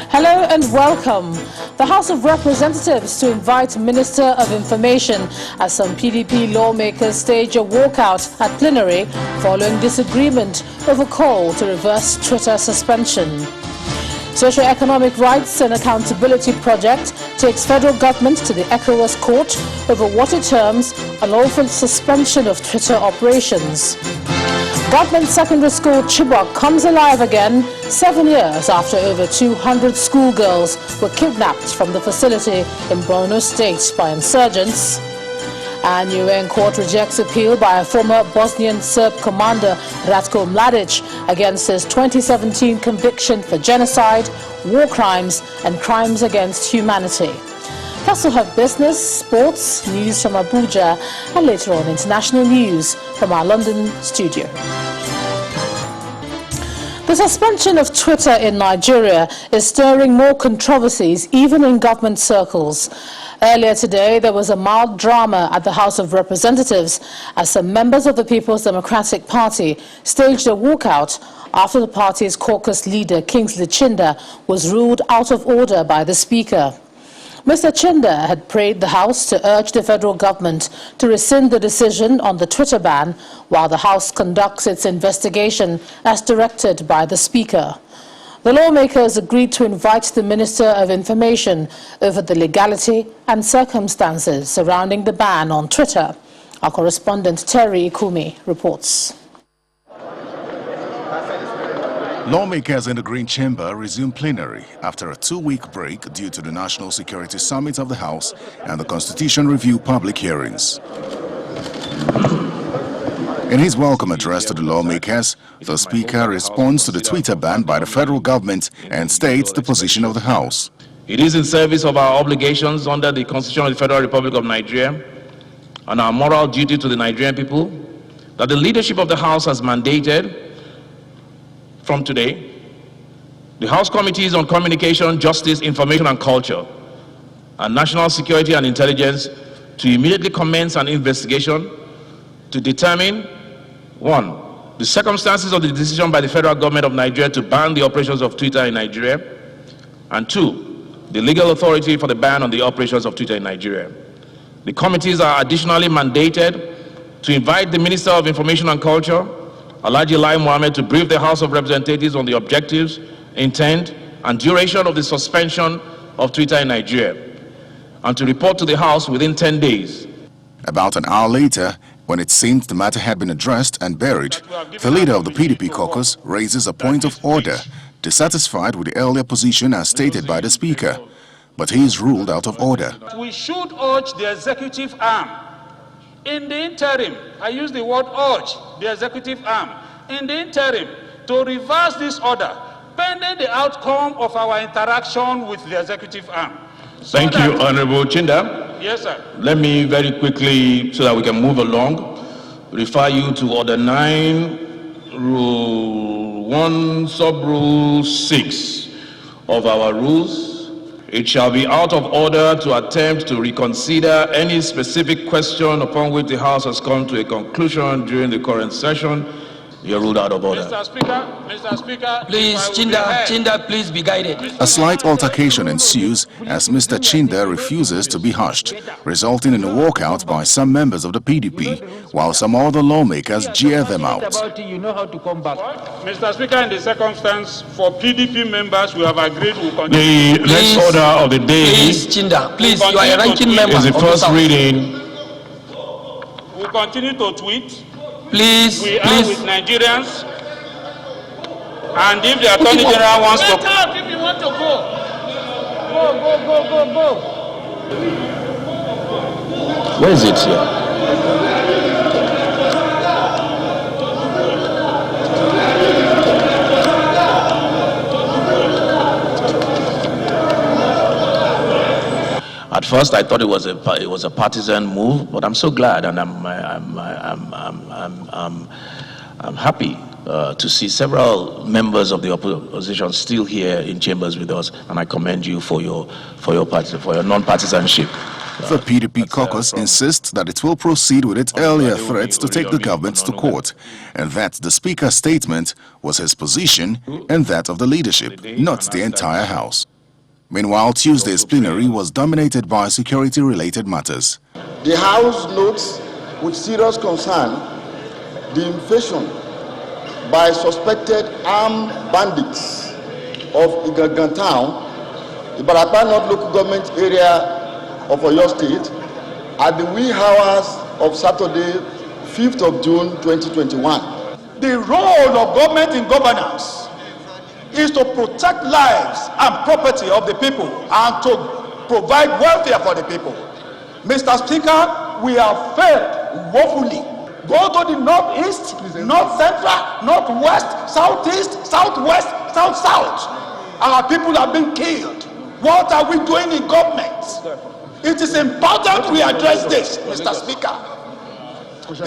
Hello and welcome. The House of Representatives to invite Minister of Information as some PDP lawmakers stage a walkout at plenary following disagreement over call to reverse Twitter suspension. Socio-Economic Rights and Accountability Project takes federal government to the ECOWAS court over what it terms unlawful suspension of Twitter operations. Government secondary school Chibok comes alive again 7 years after over 200 schoolgirls were kidnapped from the facility in Borno State by insurgents. And UN court rejects appeal by a former Bosnian Serb commander Ratko Mladic against his 2017 conviction for genocide, war crimes and crimes against humanity. Plus we'll have business, sports, news from Abuja and later on international news from our London studio. The suspension of Twitter in Nigeria is stirring more controversies even in government circles. Earlier today, there was a mild drama at the House of Representatives as some members of the People's Democratic Party staged a walkout after the party's caucus leader, Kingsley Chinda, was ruled out of order by the Speaker. Mr. Chinda had prayed the House to urge the federal government to rescind the decision on the Twitter ban while the House conducts its investigation as directed by the Speaker. The lawmakers agreed to invite the Minister of Information over the legality and circumstances surrounding the ban on Twitter. Our correspondent Terry Ikumi reports. Lawmakers in the Green Chamber resumed plenary after a 2-week break due to the National Security Summit of the House and the Constitution Review public hearings. In his welcome address to the lawmakers, the Speaker responds to the Twitter ban by the federal government and states the position of the House. It is in service of our obligations under the Constitution of the Federal Republic of Nigeria and our moral duty to the Nigerian people that the leadership of the House has mandated from today the House Committees on Communication, Justice, Information and Culture and National Security and Intelligence to immediately commence an investigation to determine, 1, the circumstances of the decision by the federal government of Nigeria to ban the operations of Twitter in Nigeria, and 2, the legal authority for the ban on the operations of Twitter in Nigeria. The committees are additionally mandated to invite the Minister of Information and Culture, Alhaji Lai Mohammed, to brief the House of Representatives on the objectives, intent, and duration of the suspension of Twitter in Nigeria, and to report to the House within 10 days. About an hour later, when it seemed the matter had been addressed and buried, the leader of the PDP caucus raises a point of order, dissatisfied with the earlier position as stated by the Speaker. But he is ruled out of order. We should urge the executive arm. In the interim, I use the word urge, the executive arm, in the interim, to reverse this order, pending the outcome of our interaction with the executive arm. Thank you, Honorable Chinda. Yes, sir. Let me very quickly, so that we can move along, refer you to Order 9, Rule 1, Sub-Rule 6 of our rules. It shall be out of order to attempt to reconsider any specific question upon which the House has come to a conclusion during the current session. You're ruled out of order. Mr. Speaker, please, Chinda, please be guided. A slight altercation ensues as Mr. Chinda refuses to be hushed, resulting in a walkout by some members of the PDP, while some other lawmakers jeer them out. Mr. Speaker, in the circumstance, for PDP members, we have agreed we continue. The next order of the day, please, Chinda, please, you are a ranking member. Is the first reading. We continue to tweet. Please, we are with Nigerians, and if the Attorney General wants to out, if you want to go. Where is it here? At first, I thought it was a partisan move, but I'm so glad, and I'm happy to see several members of the opposition still here in chambers with us, and I commend you for your non-partisanship. The PDP caucus insists that it will proceed with its earlier threats to take the government to court, and that the Speaker's statement was his position and that of the leadership, not the entire House. Meanwhile, Tuesday's plenary was dominated by security-related matters. The House notes with serious concern the invasion by suspected armed bandits of Igagan Town, the Barapa North local government area of Oyo State, at the wee hours of Saturday, 5th of June 2021. The role of government in governance is to protect lives and property of the people and to provide welfare for the people. Mr. Speaker, we have failed woefully. Go to the northeast, north central, northwest, southeast, southwest, south. Our people have been killed. What are we doing in government? It is important we address this, Mr. Speaker.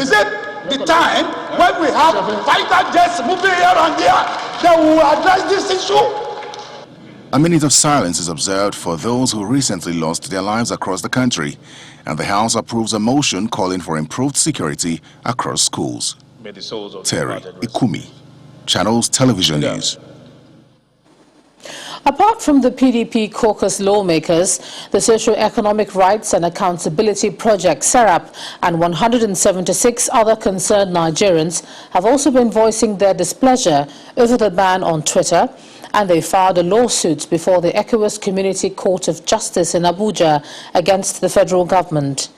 Is it the time when we have fighter jets moving here and there that we will address this issue? A minute of silence is observed for those who recently lost their lives across the country, and the House approves a motion calling for improved security across schools. Terry Ikumi, Channels Television News. Apart from the PDP caucus lawmakers, the Socio-Economic Rights and Accountability Project (SERAP) and 176 other concerned Nigerians have also been voicing their displeasure over the ban on Twitter, and they filed a lawsuit before the ECOWAS Community Court of Justice in Abuja against the federal government.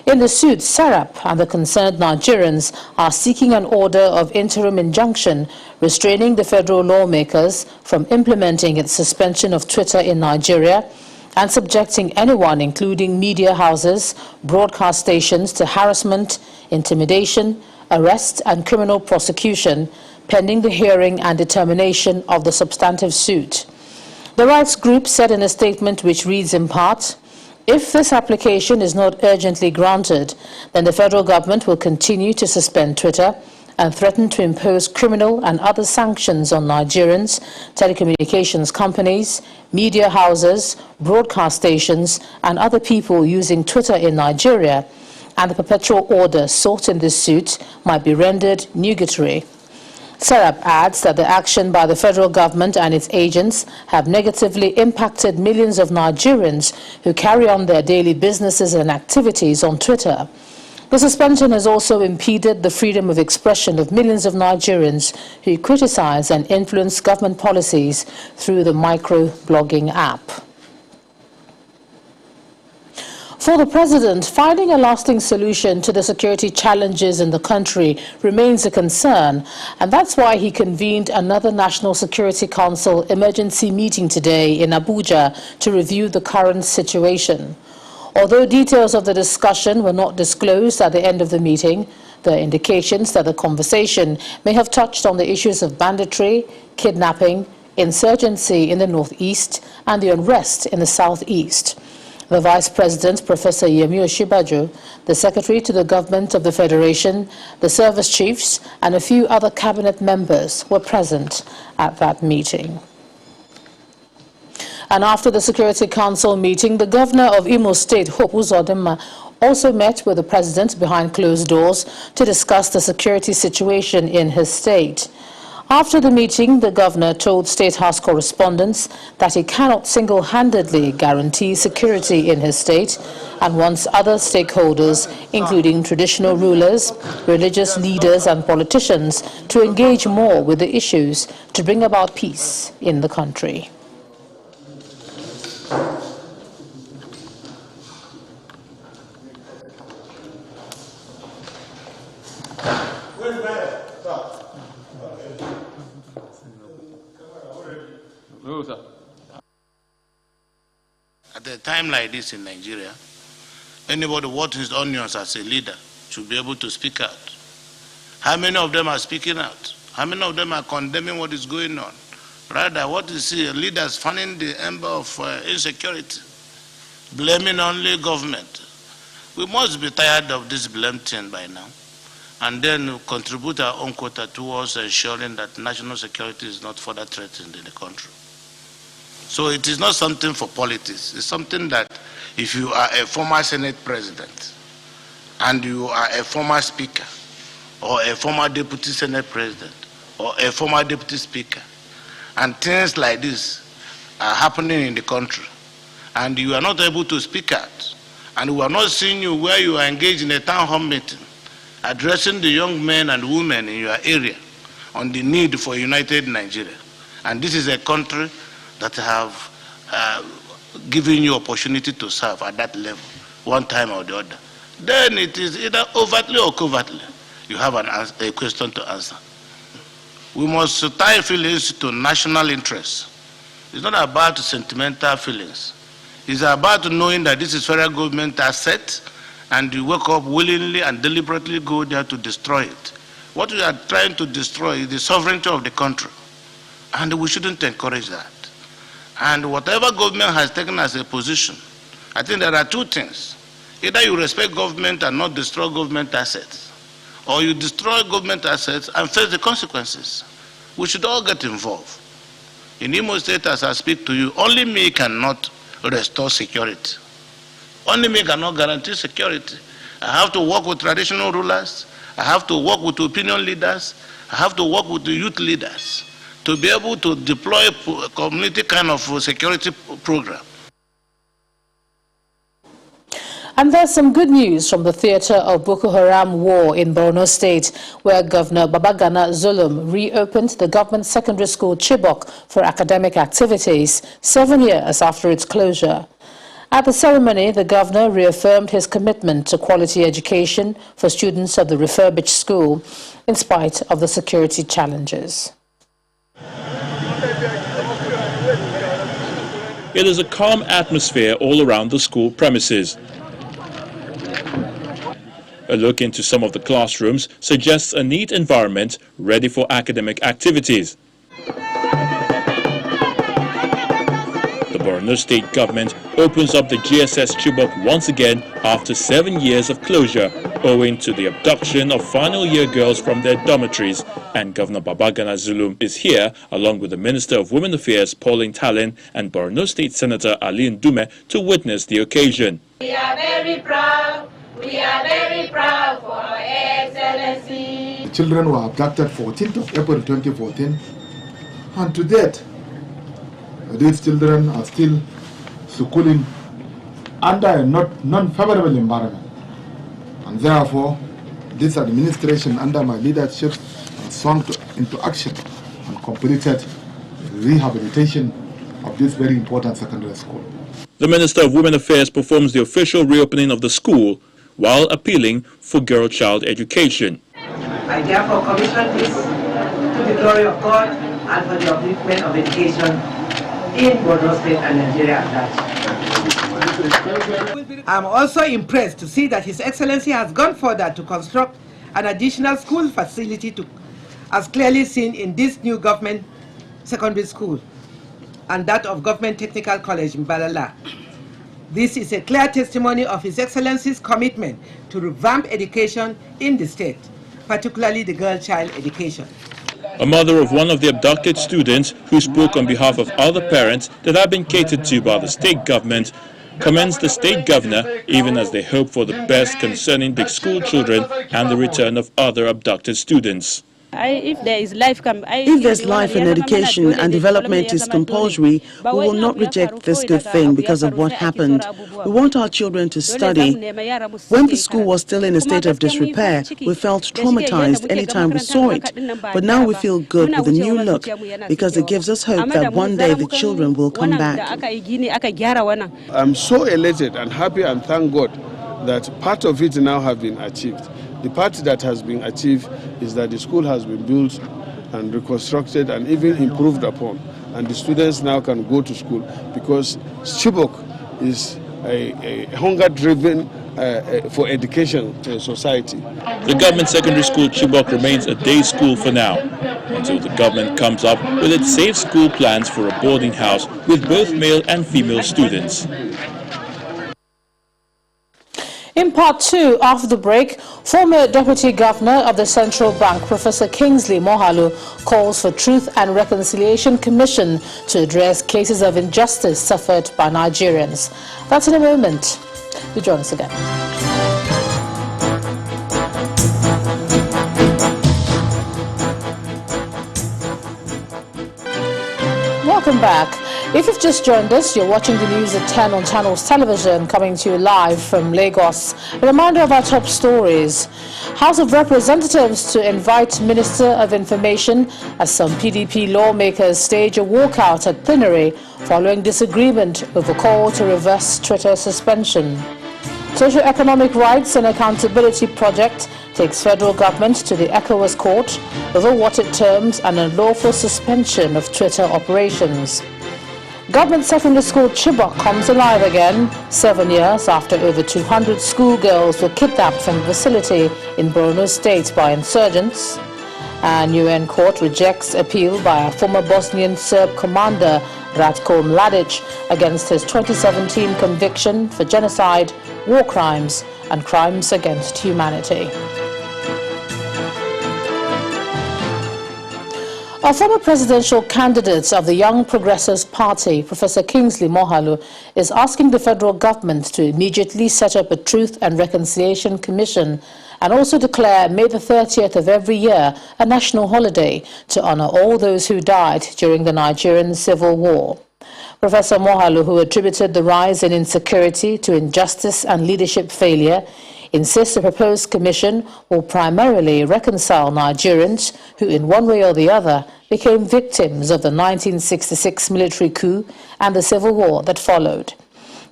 In the suit, SERAP and the concerned Nigerians are seeking an order of interim injunction restraining the federal lawmakers from implementing its suspension of Twitter in Nigeria and subjecting anyone, including media houses, broadcast stations, to harassment, intimidation, arrest and criminal prosecution pending the hearing and determination of the substantive suit. The rights group said in a statement which reads in part, "If this application is not urgently granted, then the federal government will continue to suspend Twitter and threaten to impose criminal and other sanctions on Nigerians, telecommunications companies, media houses, broadcast stations, and other people using Twitter in Nigeria, and the perpetual order sought in this suit might be rendered nugatory." SERAP adds that the action by the federal government and its agents have negatively impacted millions of Nigerians who carry on their daily businesses and activities on Twitter. The suspension has also impeded the freedom of expression of millions of Nigerians who criticize and influence government policies through the micro-blogging app. For the president, finding a lasting solution to the security challenges in the country remains a concern, and that's why he convened another National Security Council emergency meeting today in Abuja to review the current situation. Although details of the discussion were not disclosed at the end of the meeting, there are indications that the conversation may have touched on the issues of banditry, kidnapping, insurgency in the northeast, and the unrest in the southeast. The Vice President, Professor Yemi Osinbajo, the Secretary to the Government of the Federation, the service chiefs, and a few other cabinet members were present at that meeting. And after the Security Council meeting, the Governor of Imo State, Hope Uzodinma, also met with the President behind closed doors to discuss the security situation in his state. After the meeting, the governor told State House correspondents that he cannot single-handedly guarantee security in his state and wants other stakeholders, including traditional rulers, religious leaders and politicians, to engage more with the issues to bring about peace in the country. At a time like this in Nigeria, anybody watching his onions as a leader should be able to speak out. How many of them are speaking out? How many of them are condemning what is going on? Rather, what you see, leaders fanning the ember of insecurity, blaming only government. We must be tired of this blame thing by now, and then contribute our own quota towards ensuring that national security is not further threatened in the country. So it is not something for politics. It's something that if you are a former Senate president and you are a former speaker or a former deputy Senate president or a former deputy speaker and things like this are happening in the country, and you are not able to speak out, and we are not seeing you where you are engaged in a town hall meeting, addressing the young men and women in your area on the need for a united Nigeria. And this is a country that have given you opportunity to serve at that level, one time or the other. Then it is either overtly or covertly. You have a question to answer. We must tie feelings to national interests. It's not about sentimental feelings. It's about knowing that this is federal government asset, and you wake up willingly and deliberately go there to destroy it. What we are trying to destroy is the sovereignty of the country, and we shouldn't encourage that. And whatever government has taken as a position, I think there are two things. Either you respect government and not destroy government assets, or you destroy government assets and face the consequences. We should all get involved. In Imo State, as I speak to you, only me cannot restore security. Only me cannot guarantee security. I have to work with traditional rulers. I have to work with opinion leaders. I have to work with the youth leaders to be able to deploy a community kind of security program. And there's some good news from the theater of Boko Haram war in Borno State, where Governor Babagana Zulum reopened the government secondary school Chibok for academic activities 7 years after its closure. At the ceremony, the governor reaffirmed his commitment to quality education for students of the refurbished school, in spite of the security challenges. It is a calm atmosphere all around the school premises. A look into some of the classrooms suggests a neat environment ready for academic activities. The Borno State government opens up the GSS Chibok once again after 7 years of closure, owing to the abduction of final year girls from their dormitories, and Governor Babagana Zulum is here along with the Minister of Women Affairs Pauline Talin and Borno State Senator Ali Ndume to witness the occasion. We are very proud. We are very proud for Her Excellency. The children were abducted 14th of April 2014, and to date, these children are still schooling under a non-favorable environment. And therefore, this administration under my leadership has swung into action and completed rehabilitation of this very important secondary school. The Minister of Women Affairs performs the official reopening of the school while appealing for girl-child education. I therefore commission this to the glory of God and for the upliftment of education in Borno State and Nigeria at large. I'm also impressed to see that His Excellency has gone further to construct an additional school facility as clearly seen in this new government secondary school and that of Government Technical College in Balala. This is a clear testimony of His Excellency's commitment to revamp education in the state, particularly the girl-child education. A mother of one of the abducted students, who spoke on behalf of other parents that have been catered to by the state government, commends the state governor even as they hope for the best concerning the school children and the return of other abducted students. If there's life in education and development is compulsory, we will not reject this good thing because of what happened. We want our children to study. When the school was still in a state of disrepair, we felt traumatized anytime we saw it. But now we feel good with a new look because it gives us hope that one day the children will come back. I'm so elated and happy and thank God that part of it now have been achieved. The part that has been achieved is that the school has been built and reconstructed and even improved upon. And the students now can go to school because Chibok is a hunger-driven for education society. The government secondary school Chibok remains a day school for now, until the government comes up with its safe school plans for a boarding house with both male and female students. In part two, after the break, former Deputy Governor of the Central Bank, Professor Kingsley Mohalu, calls for Truth and Reconciliation Commission to address cases of injustice suffered by Nigerians. That's in a moment. Do join us again. Welcome back. If you've just joined us, you're watching the news at 10 on Channels Television, coming to you live from Lagos. A reminder of our top stories. House of Representatives to invite Minister of Information as some PDP lawmakers stage a walkout at plenary following disagreement over call to reverse Twitter suspension. Socio-Economic Rights and Accountability Project takes federal government to the ECOWAS court over what it terms an unlawful suspension of Twitter operations. Government secondary school Chibok comes alive again, 7 years after over 200 schoolgirls were kidnapped from the facility in Borno State by insurgents. And UN court rejects appeal by a former Bosnian Serb commander Ratko Mladic against his 2017 conviction for genocide, war crimes and crimes against humanity. A former presidential candidate of the Young Progressives Party, Professor Kingsley Moghalu, is asking the federal government to immediately set up a Truth and Reconciliation Commission and also declare May the 30th of every year a national holiday to honor all those who died during the Nigerian Civil War. Professor Moghalu, who attributed the rise in insecurity to injustice and leadership failure, insists the proposed commission will primarily reconcile Nigerians who, in one way or the other, became victims of the 1966 military coup and the civil war that followed.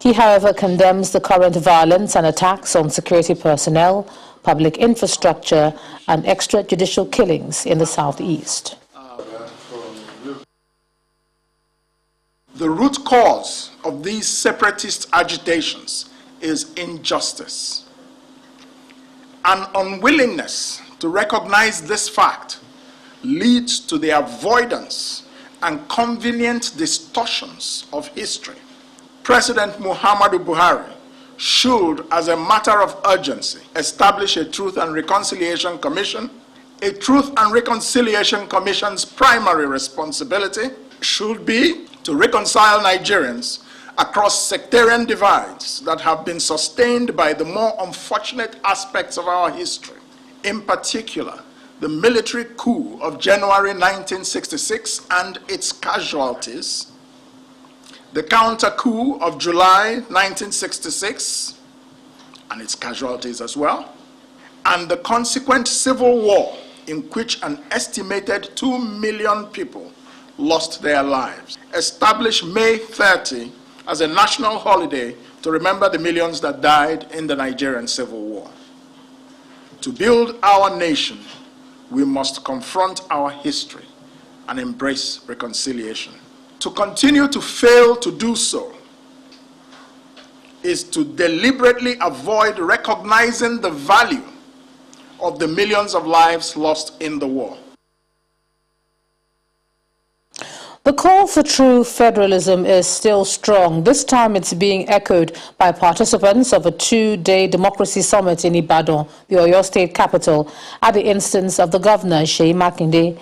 He, however, condemns the current violence and attacks on security personnel, public infrastructure, and extrajudicial killings in the southeast. The root cause of these separatist agitations is injustice. An unwillingness to recognize this fact leads to the avoidance and convenient distortions of history. President Muhammadu Buhari should, as a matter of urgency, establish a Truth and Reconciliation Commission. A Truth and Reconciliation Commission's primary responsibility should be to reconcile Nigerians across sectarian divides that have been sustained by the more unfortunate aspects of our history, in particular, the military coup of January 1966 and its casualties, the counter coup of July 1966 and its casualties as well, and the consequent civil war in which an estimated 2 million people lost their lives. Establish May 30 as a national holiday to remember the millions that died in the Nigerian Civil War. To build our nation, we must confront our history and embrace reconciliation. To continue to fail to do so is to deliberately avoid recognizing the value of the millions of lives lost in the war. The call for true federalism is still strong. This time it's being echoed by participants of a 2-day democracy summit in Ibadan, the Oyo State capital, at the instance of the governor, Seyi Makinde.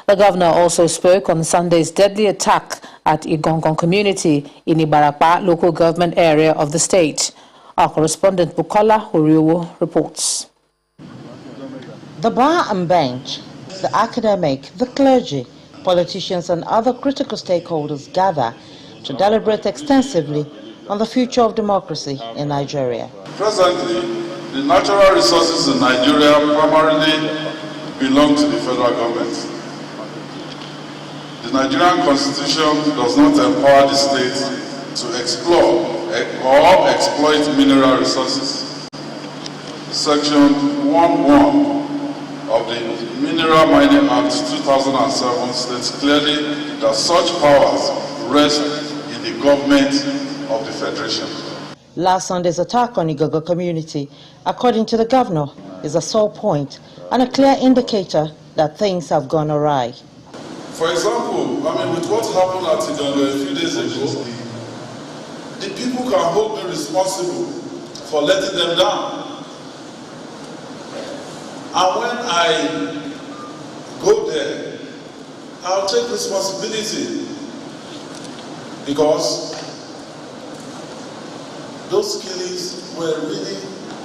The governor also spoke on Sunday's deadly attack at Igongon community in Ibarapa local government area of the state. Our correspondent Bukola Huriwo reports. The bar and bench, the academic, the clergy, politicians and other critical stakeholders gather to deliberate extensively on the future of democracy in Nigeria. Presently, the natural resources in Nigeria primarily belong to the federal government. The Nigerian Constitution does not empower the state to explore or exploit mineral resources. Section 1(1) of the Mineral Mining Act 2007 states clearly that such powers rest in the government of the Federation. Last Sunday's attack on Igogo community, according to the governor, is a sore point and a clear indicator that things have gone awry. For example, with what happened at Igogo a few days ago, the people can hold me responsible for letting them down. And when I go there, I'll take responsibility because those killings were really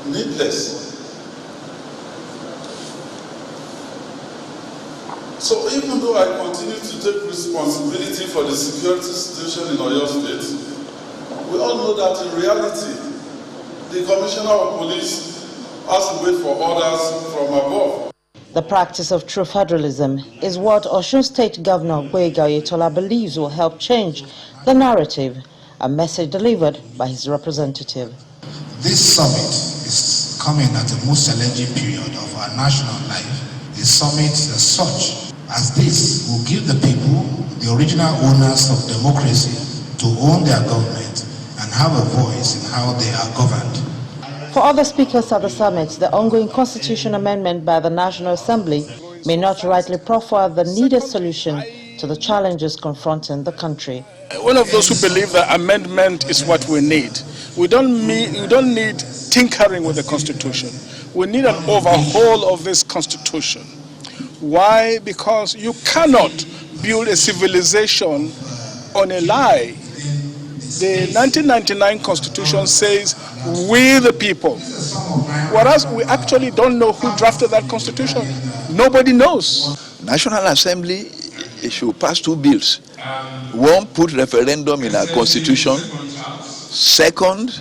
needless. So even though I continue to take responsibility for the security situation in Oyo State, we all know that in reality, the Commissioner of Police has to wait for orders from above. The practice of true federalism is what Osun State Governor Gboyega Oyetola believes will help change the narrative, a message delivered by his representative. This summit is coming at the most challenging period of our national life. A summit as such as this will give the people, the original owners of democracy, to own their government and have a voice in how they are governed. For other speakers at the summit, the ongoing constitution amendment by the National Assembly may not rightly proffer the needed solution to the challenges confronting the country. One of those who believe that amendment is what we need. We don't need tinkering with the Constitution. We need an overhaul of this Constitution. Why? Because you cannot build a civilization on a lie. The 1999 Constitution says, "We the people." Whereas we actually don't know who drafted that Constitution. Nobody knows. National Assembly should pass two bills. One, put referendum in our Constitution. Second,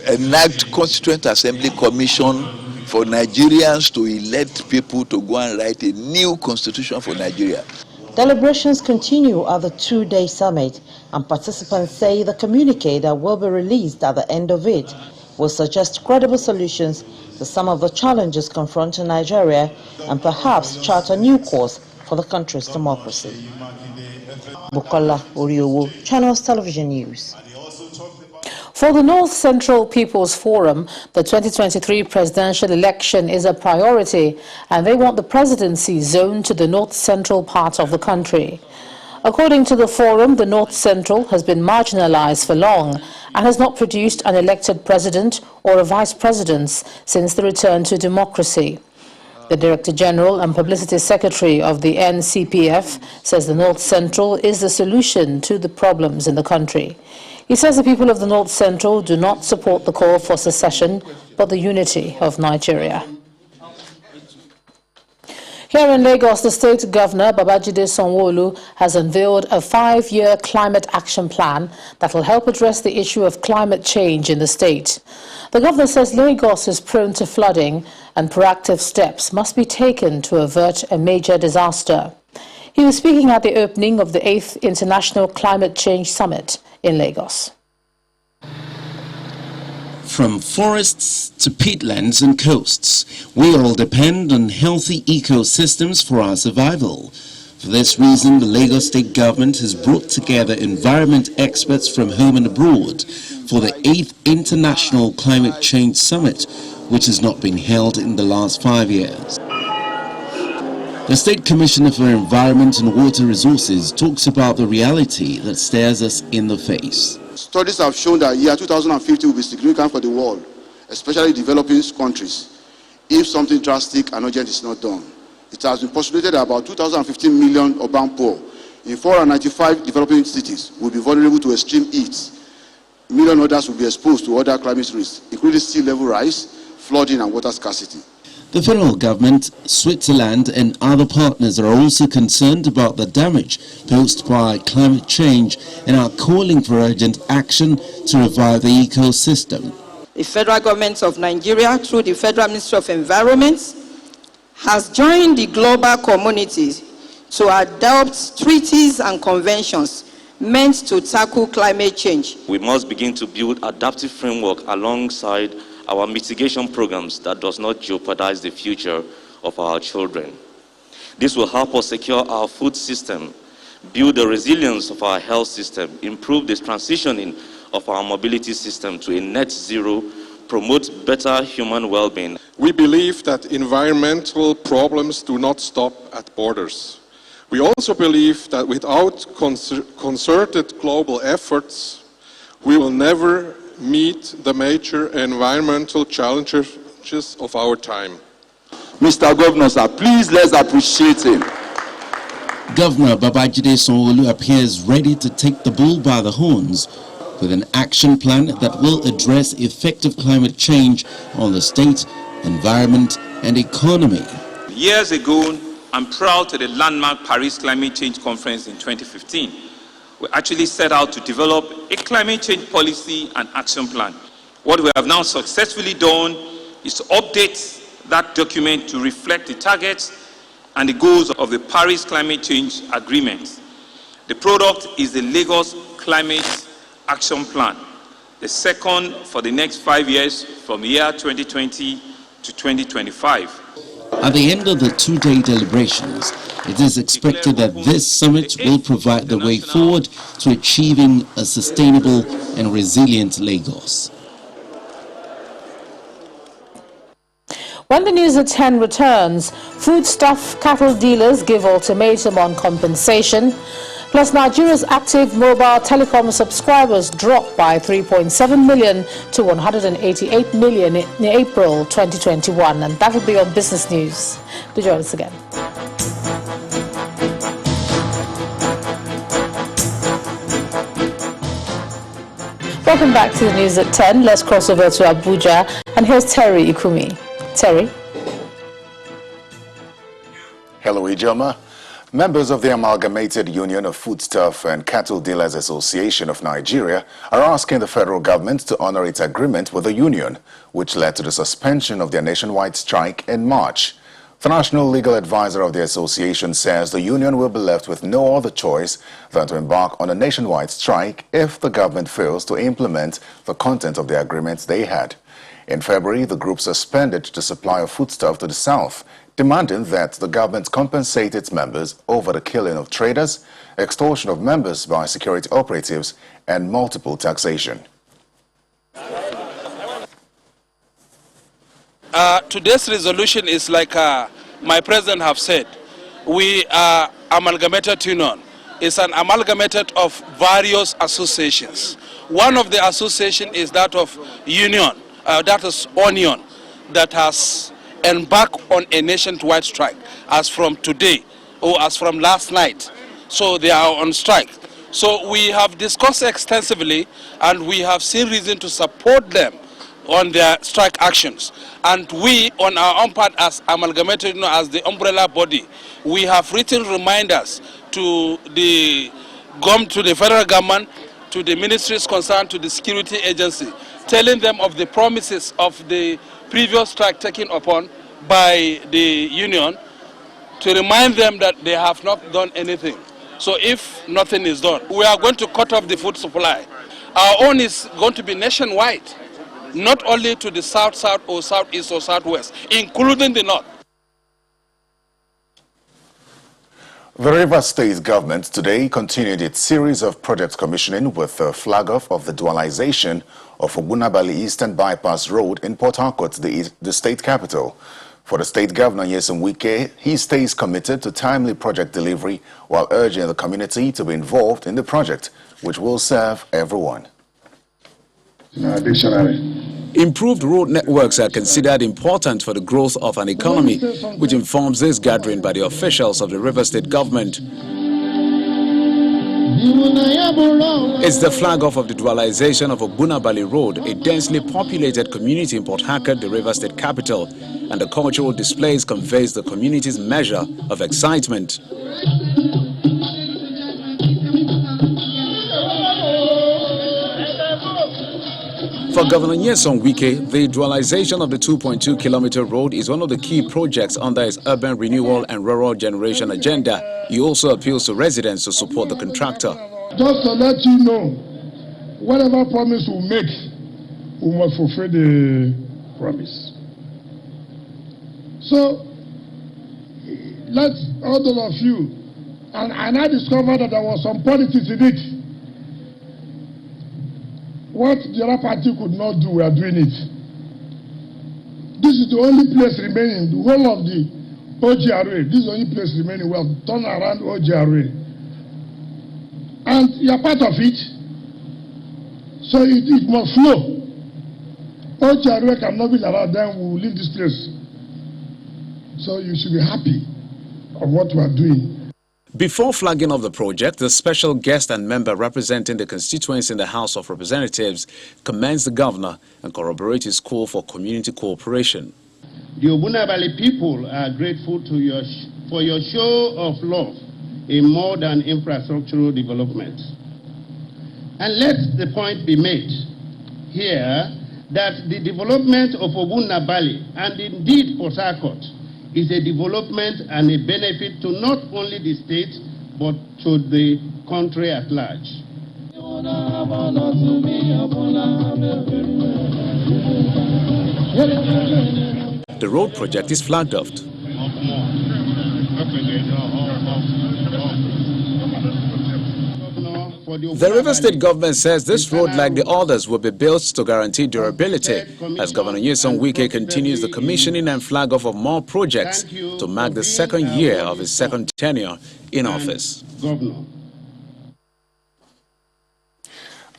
enact Constituent Assembly Commission for Nigerians to elect people to go and write a new constitution for Nigeria. Deliberations continue at the two-day summit, and participants say the communique that will be released at the end of it will suggest credible solutions to some of the challenges confronting Nigeria and perhaps chart a new course for the country's democracy. Bukola Oriowo, Channels Television News. For the North Central People's Forum, the 2023 presidential election is a priority, and they want the presidency zoned to the North Central part of the country. According to the forum, the North Central has been marginalized for long and has not produced an elected president or a vice president since the return to democracy. The Director General and Publicity Secretary of the NCPF says the North Central is the solution to the problems in the country. He says the people of the North Central do not support the call for secession, but the unity of Nigeria. Here in Lagos, the state governor, Babajide Sanwo-Olu, has unveiled a 5-year climate action plan that will help address the issue of climate change in the state. The governor says Lagos is prone to flooding and proactive steps must be taken to avert a major disaster. He was speaking at the opening of the 8th International Climate Change Summit in Lagos. From forests to peatlands and coasts, we all depend on healthy ecosystems for our survival. For this reason, the Lagos State Government has brought together environment experts from home and abroad for the 8th International Climate Change Summit, which has not been held in the last 5 years. The State Commissioner for Environment and Water Resources talks about the reality that stares us in the face. Studies have shown that year 2050 will be significant for the world, especially developing countries, if something drastic and urgent is not done. It has been postulated that about 2015 million urban poor in 495 developing cities will be vulnerable to extreme heat. Million others will be exposed to other climate risks, including sea level rise, flooding, and water scarcity. The federal government, Switzerland and other partners are also concerned about the damage posed by climate change and are calling for urgent action to revive the ecosystem. The federal government of Nigeria, through the Federal Ministry of Environment, has joined the global community to adopt treaties and conventions meant to tackle climate change. We must begin to build adaptive framework alongside our mitigation programs that does not jeopardize the future of our children. This will help us secure our food system, build the resilience of our health system, improve the transitioning of our mobility system to a net zero, promote better human well-being. We believe that environmental problems do not stop at borders. We also believe that without concerted global efforts, we will never meet the major environmental challenges of our time. Mr. Governor, sir, please let's appreciate him. Governor Babajide Sanwo-Olu appears ready to take the bull by the horns with an action plan that will address effective climate change on the state, environment and economy. Years ago, I'm proud to the landmark Paris Climate Change Conference in 2015. We actually set out to develop a climate change policy and action plan. What we have now successfully done is to update that document to reflect the targets and the goals of the Paris Climate Change Agreement. The product is the Lagos Climate Action Plan, the second for the next 5 years from year 2020 to 2025. At the end of the two-day deliberations, it is expected that this summit will provide the way forward to achieving a sustainable and resilient Lagos. When the news at 10 returns, foodstuff cattle dealers give ultimatum on compensation. Plus, Nigeria's active mobile telecom subscribers dropped by 3.7 million to 188 million in April 2021. And that will be on Business News. Do join us again. Welcome back to the news at 10. Let's cross over to Abuja. And here's Terry Ikumi. Terry. Hello, Ijoma. Members of the Amalgamated Union of Foodstuff and Cattle Dealers Association of Nigeria are asking the federal government to honor its agreement with the union, which led to the suspension of their nationwide strike in March. The national legal advisor of the association says the union will be left with no other choice than to embark on a nationwide strike if the government fails to implement the content of the agreements they had. In February, the group suspended the supply of foodstuff to the south, demanding that the government compensate its members over the killing of traders, extortion of members by security operatives, and multiple taxation. Today's resolution is like my president have said. We are amalgamated union. It's an amalgamated of various associations. One of the associations is that of union, that is Onion, that has embarked on a nationwide strike as from today or as from last night. So they are on strike. So we have discussed extensively and we have seen reason to support them on their strike actions. And we, on our own part as amalgamated, as the umbrella body, we have written reminders to the federal government, to the ministries concerned, to the security agency, telling them of the promises of the previous strike taken upon by the union, to remind them that they have not done anything. So if nothing is done, we are going to cut off the food supply. Our own is going to be nationwide, not only to the south, south, or southeast, or southwest, including the north. The Rivers State government today continued its series of project commissioning with the flag-off of the dualization of Ogunabali Eastern Bypass Road in Port Harcourt, the state capital. For the state governor, Nyesom Wike, he stays committed to timely project delivery while urging the community to be involved in the project, which will serve everyone. Improved road networks are considered important for the growth of an economy, which informs this gathering by the officials of the Rivers State government. It's the flag-off of the dualization of Ogunabali Road, a densely populated community in Port Harcourt, the Rivers State capital, and the cultural displays conveys the community's measure of excitement. For Governor Nyesom Wike, the dualization of the 2.2-kilometer road is one of the key projects under his urban renewal and rural generation agenda. He also appeals to residents to support the contractor. Just to let you know, whatever promise we make, we must fulfill the promise. So, let all of you, and I discovered that there was some politics in it. What the other party could not do, we are doing it. This is the only place remaining, the whole of the OGRA, this is the only place remaining. We have turned around OGRA. And you are part of it. So it must flow. OGRA cannot be allowed, then we will leave this place. So you should be happy of what we are doing. Before flagging off the project, the special guest and member representing the constituents in the House of Representatives commends the governor and corroborates his call for community cooperation. The Obunabali people are grateful to for your show of love in more than infrastructural development. And let the point be made here that the development of Obunabali and indeed Port Harcourt is a development and a benefit to not only the state but to the country at large. The road project is flagged off. The River State government says this road, like the others, will be built to guarantee durability as Governor Nyesom Wike continues the commissioning and flag off of more projects to mark the second year of his second tenure in office.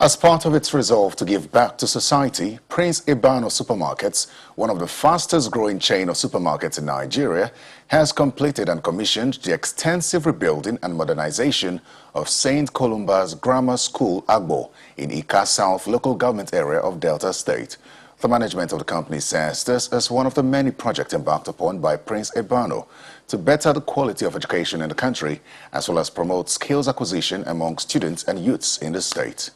As part of its resolve to give back to society, Prince Ibano Supermarkets, one of the fastest growing chain of supermarkets in Nigeria, has completed and commissioned the extensive rebuilding and modernization of St. Columba's Grammar School, Agbo, in Ika South local government area of Delta State. The management of the company says this is one of the many projects embarked upon by Prince Ibano to better the quality of education in the country, as well as promote skills acquisition among students and youths in the state.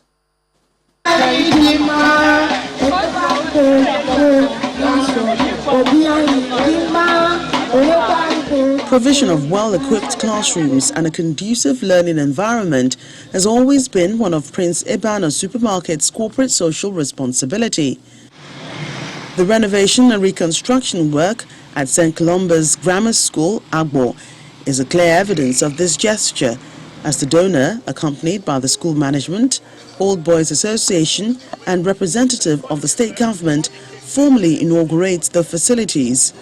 Provision of well-equipped classrooms and a conducive learning environment has always been one of Prince Ibano Supermarket's corporate social responsibility. The renovation and reconstruction work at St. Columba's Grammar School, Agbo, is a clear evidence of this gesture, as the donor, accompanied by the school management, Old Boys Association and representative of the state government, formally inaugurates the facilities.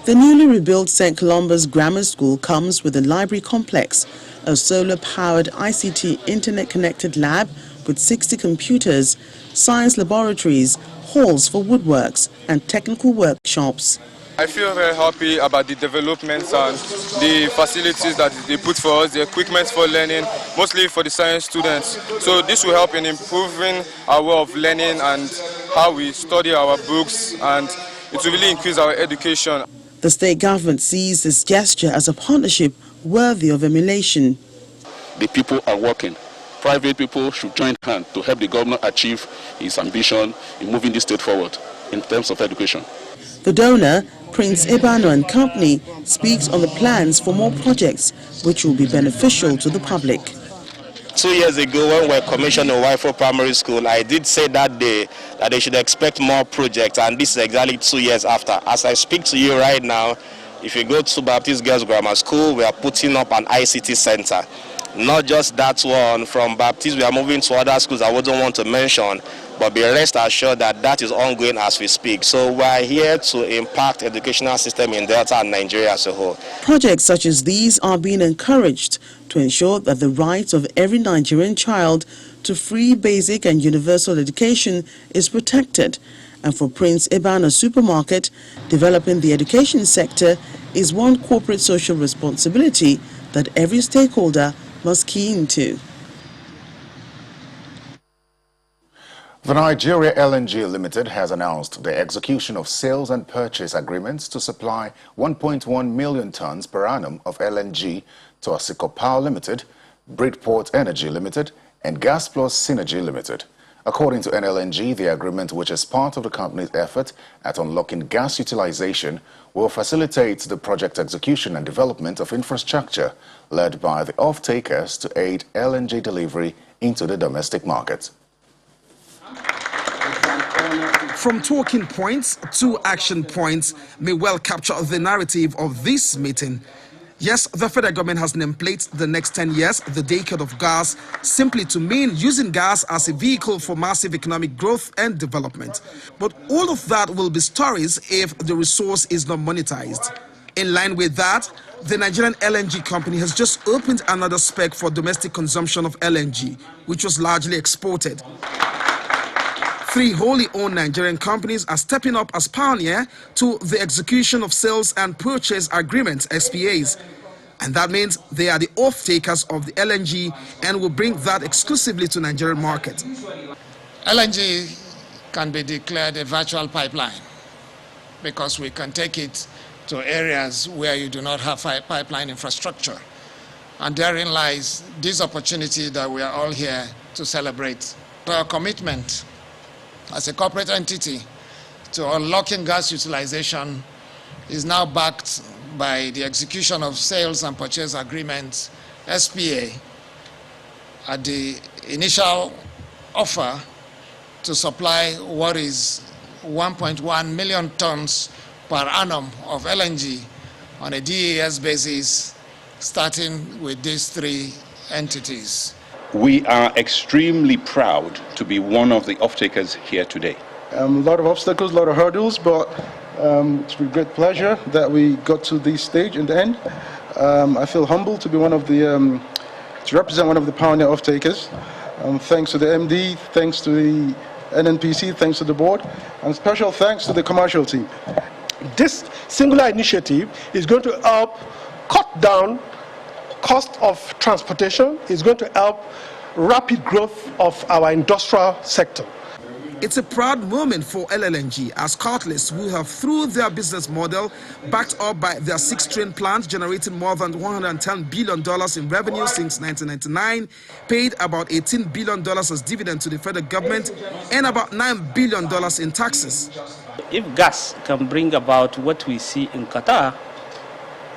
The newly rebuilt St. Columba's Grammar School comes with a library complex, a solar-powered ICT internet-connected lab with 60 computers, science laboratories, halls for woodworks and technical workshops. I feel very happy about the developments and the facilities that they put for us, the equipment for learning, mostly for the science students. So this will help in improving our way of learning and how we study our books, and it will really increase our education. The state government sees this gesture as a partnership worthy of emulation. The people are working. Private people should join hands to help the governor achieve his ambition in moving the state forward in terms of education. The donor, Prince Ibano and Company, speaks on the plans for more projects which will be beneficial to the public. 2 years ago, when we commissioned a Wifo Primary School, I did say that day that they should expect more projects, and this is exactly 2 years after. As I speak to you right now, if you go to Baptist Girls Grammar School, we are putting up an ICT center. Not just that one, from Baptist, we are moving to other schools I wouldn't want to mention, but be rest assured that that is ongoing as we speak. So we are here to impact educational system in Delta and Nigeria as a whole. Projects such as these are being encouraged to ensure that the rights of every Nigerian child to free, basic and universal education is protected. And for Prince Ibano Supermarket, developing the education sector is one corporate social responsibility that every stakeholder must key into. The Nigeria LNG Limited has announced the execution of sales and purchase agreements to supply 1.1 million tons per annum of LNG to Asiko Power Limited, Bridport Energy Limited, and Gas Plus Synergy Limited. According to NLNG, the agreement, which is part of the company's effort at unlocking gas utilization, will facilitate the project execution and development of infrastructure led by the off-takers to aid LNG delivery into the domestic market. From talking points to action points may well capture the narrative of this meeting. Yes, the federal government has nameplate the next 10 years, the decade of gas, simply to mean using gas as a vehicle for massive economic growth and development. But all of that will be stories if the resource is not monetized. In line with that, the Nigerian LNG company has just opened another spec for domestic consumption of LNG, which was largely exported. 3 wholly owned Nigerian companies are stepping up as pioneer to the execution of sales and purchase agreements, SPAs. And that means they are the off-takers of the LNG and will bring that exclusively to Nigerian market. LNG can be declared a virtual pipeline because we can take it to areas where you do not have pipeline infrastructure. And therein lies this opportunity that we are all here to celebrate. Our commitment as a corporate entity to unlocking gas utilization is now backed by the execution of sales and purchase agreements, SPA, at the initial offer to supply what is 1.1 million tons per annum of LNG on a DES basis, starting with these three entities. We are extremely proud to be one of the off-takers here today. A lot of obstacles, a lot of hurdles, but it's with great pleasure that we got to this stage in the end. I feel humbled to be one of the, to represent one of the pioneer off-takers. Thanks to the MD, thanks to the NNPC, thanks to the board, and special thanks to the commercial team. This singular initiative is going to help cut down cost of transportation. It's going to help rapid growth of our industrial sector. It's a proud moment for LLNG as Countless will have, through their business model, backed up by their 6-train plant generating more than $110 billion in revenue since 1999, paid about $18 billion as dividend to the federal government, and about $9 billion in taxes. If gas can bring about what we see in Qatar,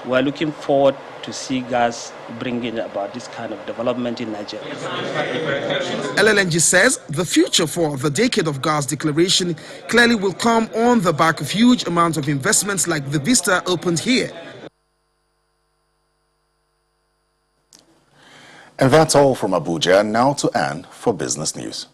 we're looking forward to see gas bringing about this kind of development in Nigeria. LLNG says the future for the Decade of Gas Declaration clearly will come on the back of huge amounts of investments like the Vista opened here. And that's all from Abuja. Now to Anne for business news.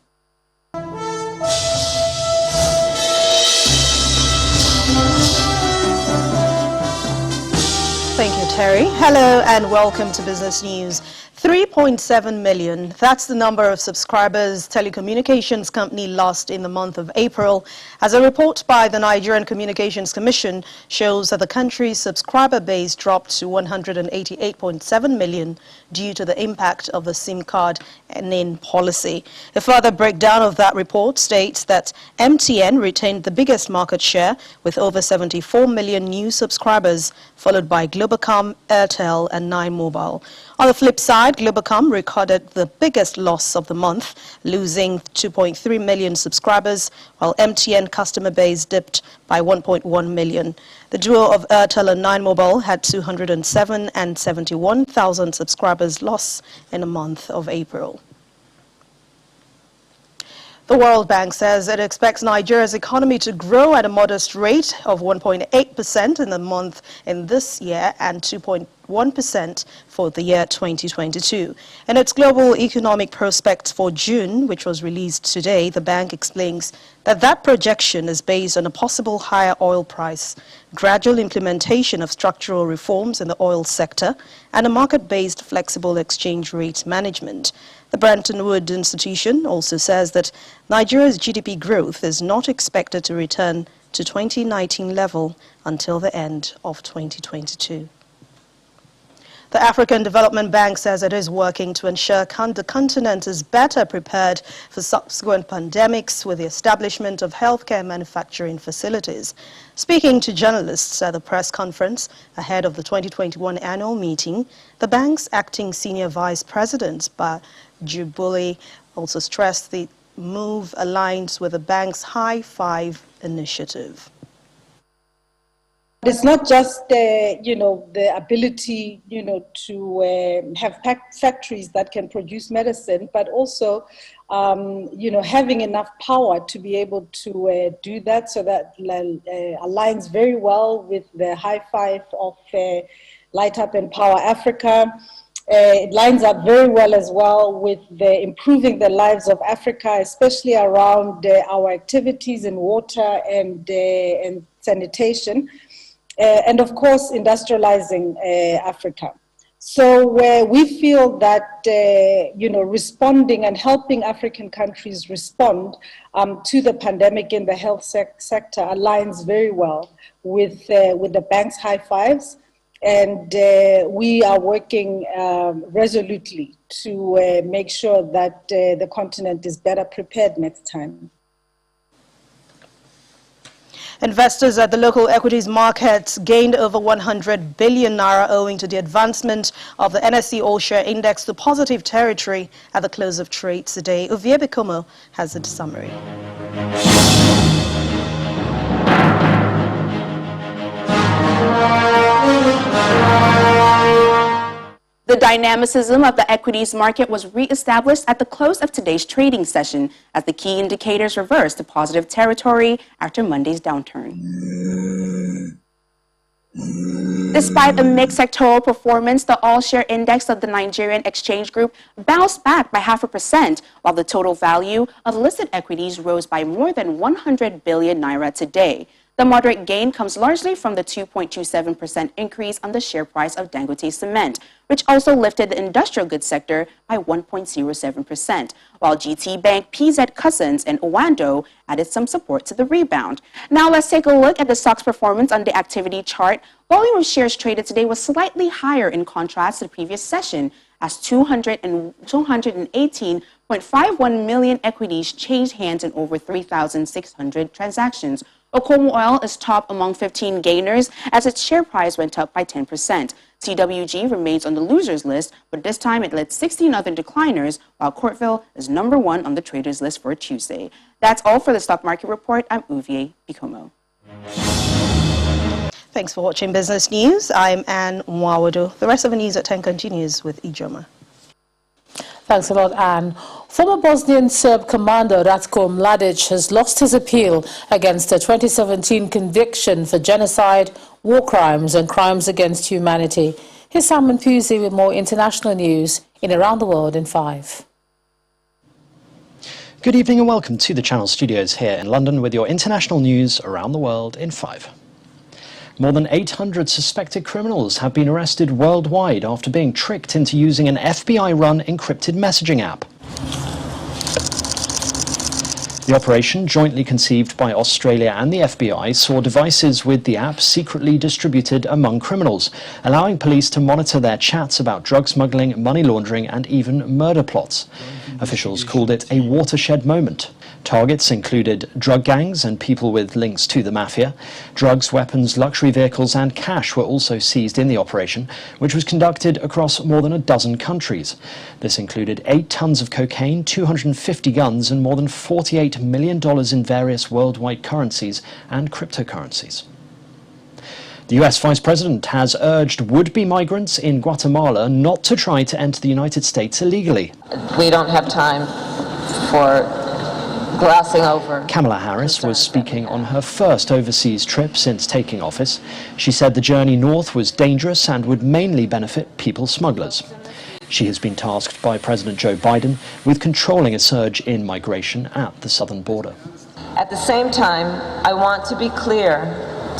Thank you, Terry. Hello and welcome to Business News. 3.7 million, that's the number of subscribers telecommunications company lost in the month of April. As a report by the Nigerian Communications Commission shows that the country's subscriber base dropped to 188.7 million due to the impact of the SIM card NIN policy. A further breakdown of that report states that MTN retained the biggest market share with over 74 million new subscribers, followed by Globacom, Airtel and 9Mobile. On the flip side, Globacom recorded the biggest loss of the month, losing 2.3 million subscribers, while MTN customer base dipped by 1.1 million. The duo of Airtel and 9Mobile had 207 and 71,000 subscribers lost in the month of April. The World Bank says it expects Nigeria's economy to grow at a modest rate of 1.8% in the month in this year and 2.1% for the year 2022. In its global economic prospects for June, which was released today, the bank explains that that projection is based on a possible higher oil price, gradual implementation of structural reforms in the oil sector, and a market-based flexible exchange rate management. The Bretton Woods Institution also says that Nigeria's GDP growth is not expected to return to 2019 level until the end of 2022. The African Development Bank says it is working to ensure the continent is better prepared for subsequent pandemics with the establishment of healthcare manufacturing facilities. Speaking to journalists at the press conference ahead of the 2021 annual meeting, the bank's acting senior vice president, Jubuli, also stressed the move aligns with the bank's High Five initiative. It's not just the ability, to have factories that can produce medicine, but also, having enough power to be able to do that. So that aligns very well with the High Five of Light Up and Power Africa. It lines up very well as well with improving the lives of Africa, especially around our activities in water and sanitation. And of course, industrializing Africa. So we feel that, responding and helping African countries respond to the pandemic in the health sector aligns very well with the bank's High Fives. And we are working resolutely to make sure that the continent is better prepared next time. Investors at the local equities markets gained over 100 billion naira owing to the advancement of the NSE All-Share Index to positive territory at the close of trade today. Ovie Bikomo has the summary. The dynamicism of the equities market was re-established at the close of today's trading session as the key indicators reversed to positive territory after Monday's downturn. Despite a mixed sectoral performance, the all-share index of the Nigerian Exchange Group bounced back by 0.5%, while the total value of listed equities rose by more than 100 billion naira today. The moderate gain comes largely from the 2.27% increase on the share price of Dangote Cement, which also lifted the industrial goods sector by 1.07%, while GT Bank, PZ Cussons, and Owando added some support to the rebound. Now let's take a look at the stock's performance on the activity chart. Volume of shares traded today was slightly higher in contrast to the previous session, as 218.51 million equities changed hands in over 3,600 transactions. Okomu Oil is top among 15 gainers as its share price went up by 10%. CWG remains on the losers list, but this time it led 16 other decliners, while Courtville is #1 on the traders list for Tuesday. That's all for the stock market report. I'm Ovie Bikomo. Thanks for watching Business News. I'm Anne Mwawado. The rest of the news at 10 continues with Ijoma. Thanks a lot, Anne. Former Bosnian Serb commander Ratko Mladic has lost his appeal against a 2017 conviction for genocide, war crimes and crimes against humanity. Here's Simon Pusey with more international news in Around the World in 5. Good evening and welcome to the Channel Studios here in London with your international news around the world in 5. More than 800 suspected criminals have been arrested worldwide after being tricked into using an FBI-run encrypted messaging app. The operation, jointly conceived by Australia and the FBI, saw devices with the app secretly distributed among criminals, allowing police to monitor their chats about drug smuggling, money laundering and even murder plots. Officials called it a watershed moment. Targets included drug gangs and people with links to the mafia. Drugs, weapons, luxury vehicles and cash were also seized in the operation, which was conducted across more than a dozen countries. This included 8 tons of cocaine, 250 guns and more than $48 million in various worldwide currencies and cryptocurrencies. The US Vice President has urged would-be migrants in Guatemala not to try to enter the United States illegally. We don't have time for glossing over. Kamala Harris was speaking on her first overseas trip since taking office. She said the journey north was dangerous and would mainly benefit people smugglers. She has been tasked by President Joe Biden with controlling a surge in migration at the southern border. At the same time, I want to be clear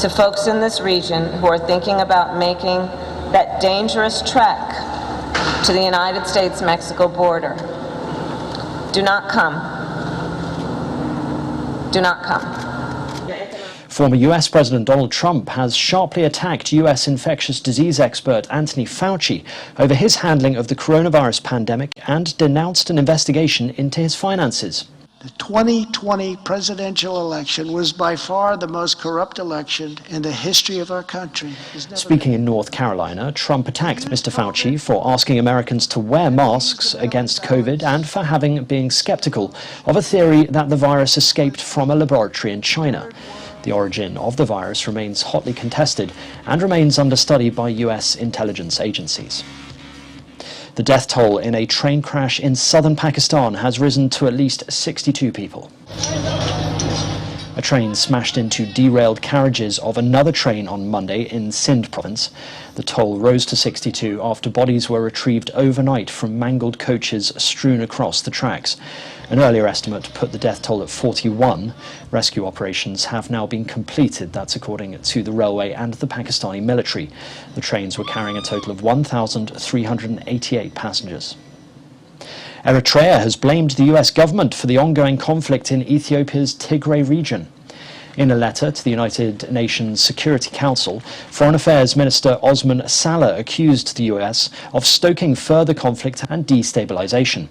to folks in this region who are thinking about making that dangerous trek to the United States-Mexico border. Do not come. Do not come. Former US President Donald Trump has sharply attacked US infectious disease expert Anthony Fauci over his handling of the coronavirus pandemic and denounced an investigation into his finances. The 2020 presidential election was by far the most corrupt election in the history of our country. Speaking in North Carolina, Trump attacked Mr. Fauci for asking Americans to wear masks against COVID and for being skeptical of a theory that the virus escaped from a laboratory in China. The origin of the virus remains hotly contested and remains under study by US intelligence agencies. The death toll in a train crash in southern Pakistan has risen to at least 62 people. A train smashed into derailed carriages of another train on Monday in Sindh province. The toll rose to 62 after bodies were retrieved overnight from mangled coaches strewn across the tracks. An earlier estimate put the death toll at 41. Rescue operations have now been completed, that's according to the railway and the Pakistani military. The trains were carrying a total of 1,388 passengers. Eritrea has blamed the US government for the ongoing conflict in Ethiopia's Tigray region. In a letter to the United Nations Security Council, Foreign Affairs Minister Osman Saleh accused the US of stoking further conflict and destabilization.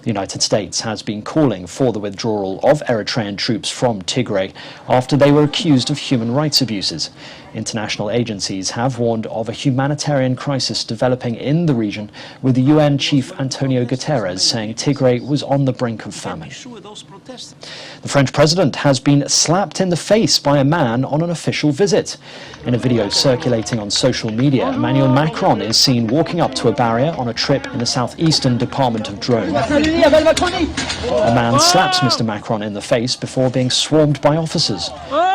The United States has been calling for the withdrawal of Eritrean troops from Tigray after they were accused of human rights abuses. International agencies have warned of a humanitarian crisis developing in the region, with the UN Chief Antonio Guterres saying Tigray was on the brink of famine. The French president has been slapped in the face by a man on an official visit. In a video circulating on social media, Emmanuel Macron is seen walking up to a barrier on a trip in the southeastern department of Drôme. A man slaps Mr. Macron in the face before being swarmed by officers.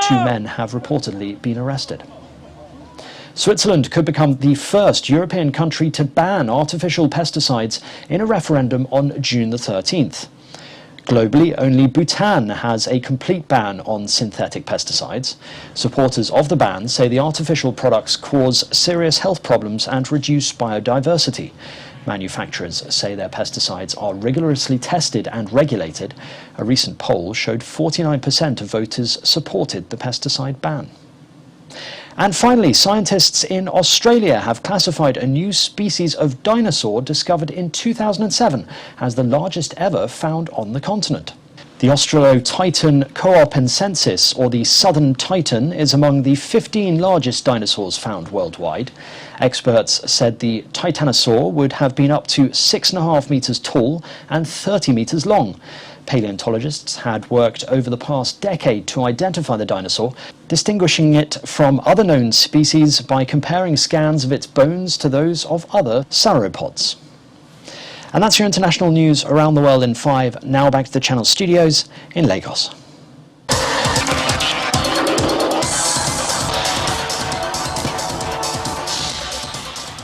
2 men have reportedly been arrested. Switzerland could become the first European country to ban artificial pesticides in a referendum on June the 13th. Globally, only Bhutan has a complete ban on synthetic pesticides. Supporters of the ban say the artificial products cause serious health problems and reduce biodiversity. Manufacturers say their pesticides are rigorously tested and regulated. A recent poll showed 49% of voters supported the pesticide ban. And finally, scientists in Australia have classified a new species of dinosaur discovered in 2007 as the largest ever found on the continent. The Australotitan coarpensis, or the southern titan, is among the 15 largest dinosaurs found worldwide. Experts said the titanosaur would have been up to 6.5 meters tall and 30 meters long. Paleontologists had worked over the past decade to identify the dinosaur, distinguishing it from other known species by comparing scans of its bones to those of other sauropods. And that's your international news around the world in 5. Now back to the Channel studios in Lagos.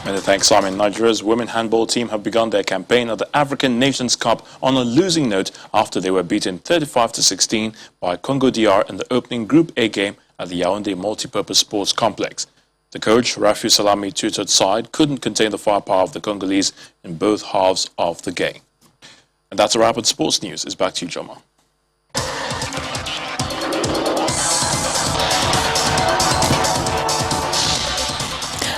Many thanks, Simon. Nigeria's women handball team have begun their campaign at the African Nations Cup on a losing note after they were beaten 35-16 by Congo DR in the opening Group A game at the Yaoundé Multipurpose Sports Complex. The coach, Rafiu Salami tutored side, couldn't contain the firepower of the Congolese in both halves of the game. And that's a wrap with sports news. It's back to you, Joma.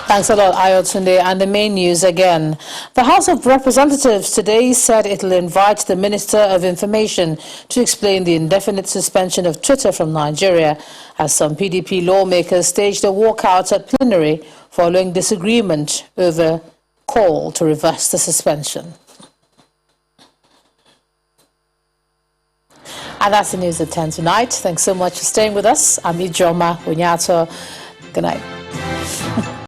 Thanks a lot, Ayotunde. And the main news again. The House of Representatives today said it will invite the Minister of Information to explain the indefinite suspension of Twitter from Nigeria, as some PDP lawmakers staged a walkout at plenary following disagreement over call to reverse the suspension. And that's the news at 10 tonight. Thanks so much for staying with us. I'm Ijoma Unyato. Good night.